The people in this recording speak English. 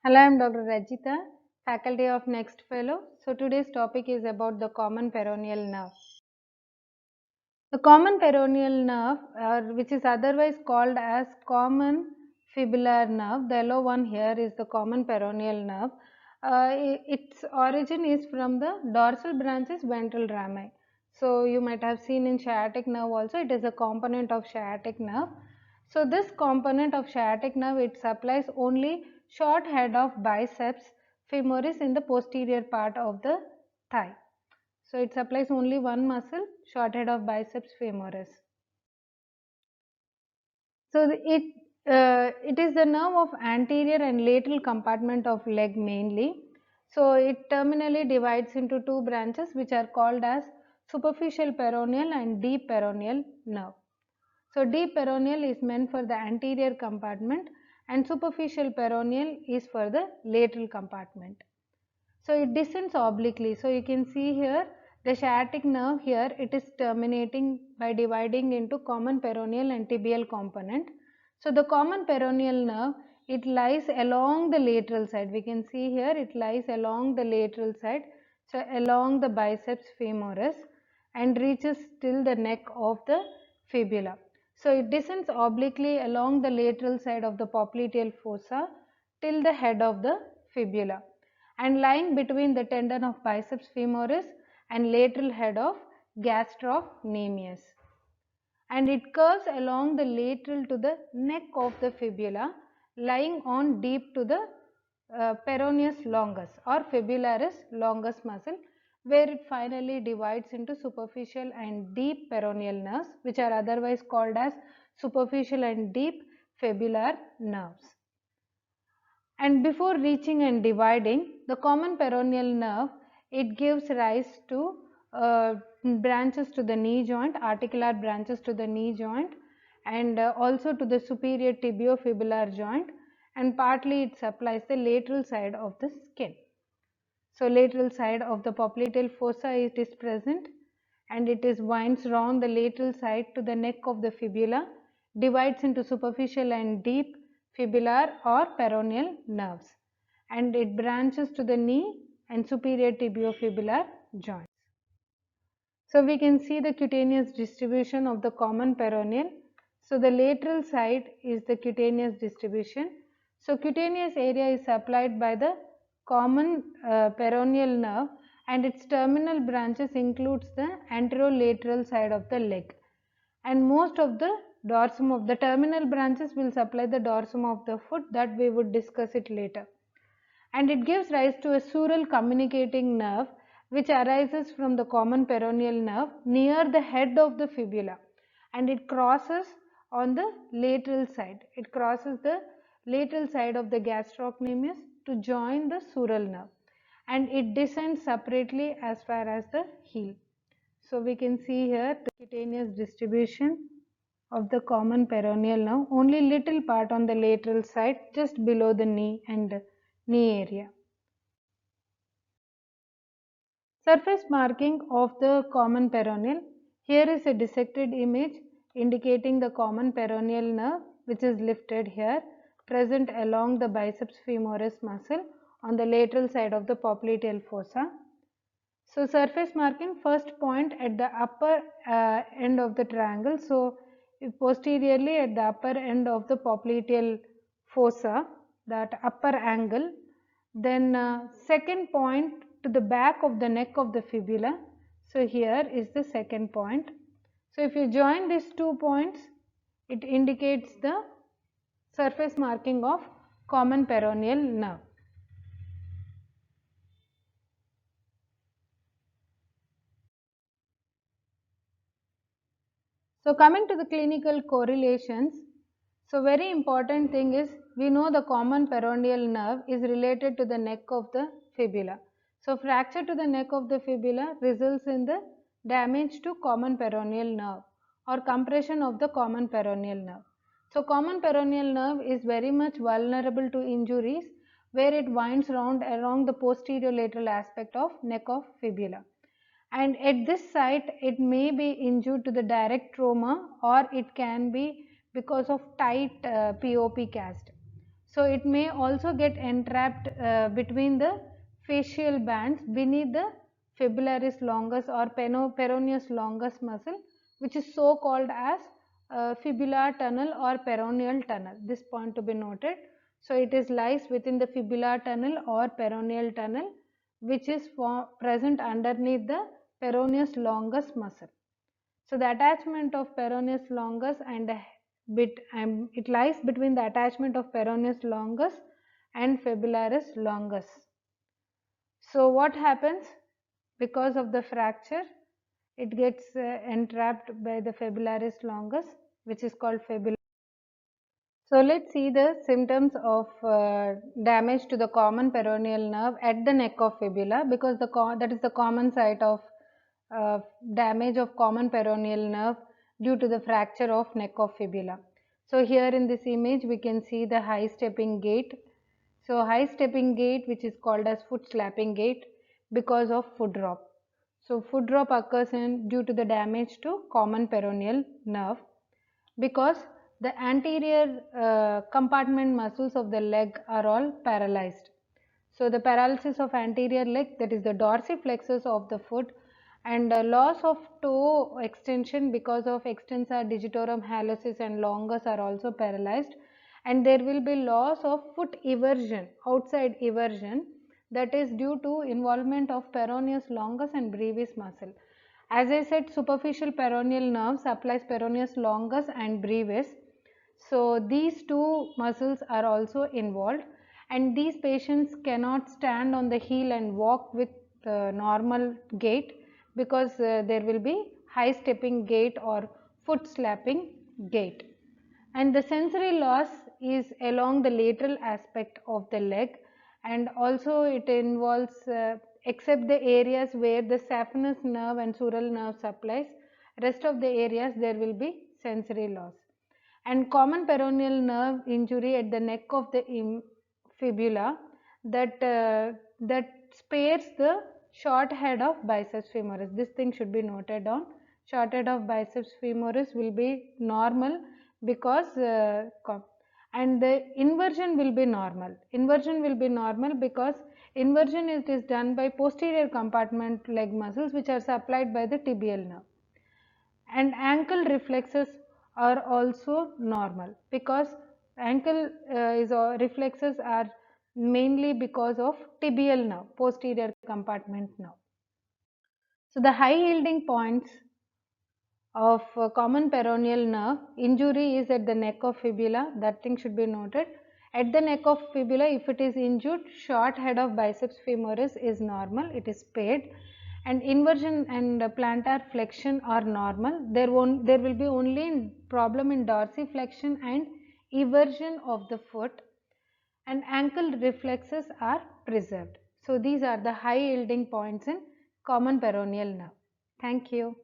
Hello, I am Dr. Rajita, faculty of Next Fellow. So today's topic is about the common peroneal nerve. The common peroneal nerve, which is otherwise called as common fibular nerve, the yellow one here is the common peroneal nerve. Its origin is from the dorsal branches ventral rami. So you might have seen in sciatic nerve also, it is a component of sciatic nerve. So this component of sciatic nerve, it supplies only short head of biceps femoris in the posterior part of the thigh. So it supplies only one muscle, short head of biceps femoris. So it is the nerve of anterior and lateral compartment of leg mainly. So it terminally divides into two branches which are called as superficial peroneal and deep peroneal nerve. So deep peroneal is meant for the anterior compartment and superficial peroneal is for the lateral compartment. So it descends obliquely. So you can see here the sciatic nerve here, it is terminating by dividing into common peroneal and tibial component. So the common peroneal nerve, it lies along the lateral side. We can see here it lies along the lateral side, so along the biceps femoris and reaches till the neck of the fibula. So it descends obliquely along the lateral side of the popliteal fossa till the head of the fibula and lying between the tendon of biceps femoris and lateral head of gastrocnemius. And it curves along the lateral to the neck of the fibula, lying on deep to the peroneus longus or fibularis longus muscle, where it finally divides into superficial and deep peroneal nerves, which are otherwise called as superficial and deep fibular nerves. And before reaching and dividing, the common peroneal nerve, it gives rise to branches to the knee joint, articular branches to the knee joint, and also to the superior tibiofibular joint, and partly it supplies the lateral side of the skin. So lateral side of the popliteal fossa it is present, and it is winds round the lateral side to the neck of the fibula, divides into superficial and deep fibular or peroneal nerves, and it branches to the knee and superior tibiofibular joints. So we can see the cutaneous distribution of the common peroneal. So the lateral side is the cutaneous distribution. So cutaneous area is supplied by the common peroneal nerve, and its terminal branches includes the anterolateral side of the leg, and most of the dorsum of the terminal branches will supply the dorsum of the foot, that we would discuss it later. And it gives rise to a sural communicating nerve which arises from the common peroneal nerve near the head of the fibula, and it crosses on the lateral side. It crosses the lateral side of the gastrocnemius to join the sural nerve, and it descends separately as far as the heel. So we can see here the cutaneous distribution of the common peroneal nerve, only little part on the lateral side just below the knee and knee area. Surface marking of the common peroneal. Here is a dissected image indicating the common peroneal nerve, which is lifted here, present along the biceps femoris muscle on the lateral side of the popliteal fossa. So surface marking, first point at the upper end of the triangle. So posteriorly at the upper end of the popliteal fossa, that upper angle. Then second point to the back of the neck of the fibula. So here is the second point. So if you join these 2 points, it indicates the surface marking of common peroneal nerve. So coming to the clinical correlations, so very important thing is we know the common peroneal nerve is related to the neck of the fibula. So fracture to the neck of the fibula results in the damage to common peroneal nerve or compression of the common peroneal nerve. So common peroneal nerve is very much vulnerable to injuries where it winds round along the posterior lateral aspect of neck of fibula, and at this site it may be injured to the direct trauma or it can be because of tight POP cast. So it may also get entrapped between the fascial bands beneath the fibularis longus or peroneus longus muscle, which is so called as fibular tunnel or peroneal tunnel. This point to be noted. So it is lies within the fibular tunnel or peroneal tunnel, which is present underneath the peroneus longus muscle. So the attachment of peroneus longus and it lies between the attachment of peroneus longus and fibularis longus. So what happens because of the fracture? It gets entrapped by the fibularis longus, which is called fibula. So let's see the symptoms of damage to the common peroneal nerve at the neck of fibula, because that is the common site of damage of common peroneal nerve due to the fracture of neck of fibula. So here in this image we can see the high stepping gait. So high stepping gait, which is called as foot slapping gait, because of foot drop. So foot drop occurs due to the damage to common peroneal nerve, because the anterior compartment muscles of the leg are all paralyzed. So the paralysis of anterior leg, that is the dorsiflexus of the foot, and loss of toe extension because of extensor digitorum hallucis and longus are also paralyzed, and there will be loss of foot eversion, outside eversion, that is due to involvement of peroneus longus and brevis muscle. As I said, superficial peroneal nerve supplies peroneus longus and brevis. So these two muscles are also involved, and these patients cannot stand on the heel and walk with normal gait, because there will be high stepping gait or foot slapping gait. And the sensory loss is along the lateral aspect of the leg, and also it involves except the areas where the saphenous nerve and sural nerve supplies, rest of the areas there will be sensory loss. And common peroneal nerve injury at the neck of the fibula, that spares the short head of biceps femoris. This thing should be noted down. Short head of biceps femoris will be normal, because and the inversion will be normal. Inversion will be normal because inversion is done by posterior compartment leg muscles, which are supplied by the tibial nerve. And ankle reflexes are also normal, because ankle reflexes are mainly because of tibial nerve, posterior compartment nerve. So the high yielding points of common peroneal nerve injury is at the neck of fibula. That thing should be noted. At the neck of fibula, if it is injured, short head of biceps femoris is normal, it is spared, and inversion and plantar flexion are normal. There will be only problem in dorsiflexion and eversion of the foot, and ankle reflexes are preserved. So these are the high yielding points in common peroneal nerve. Thank you.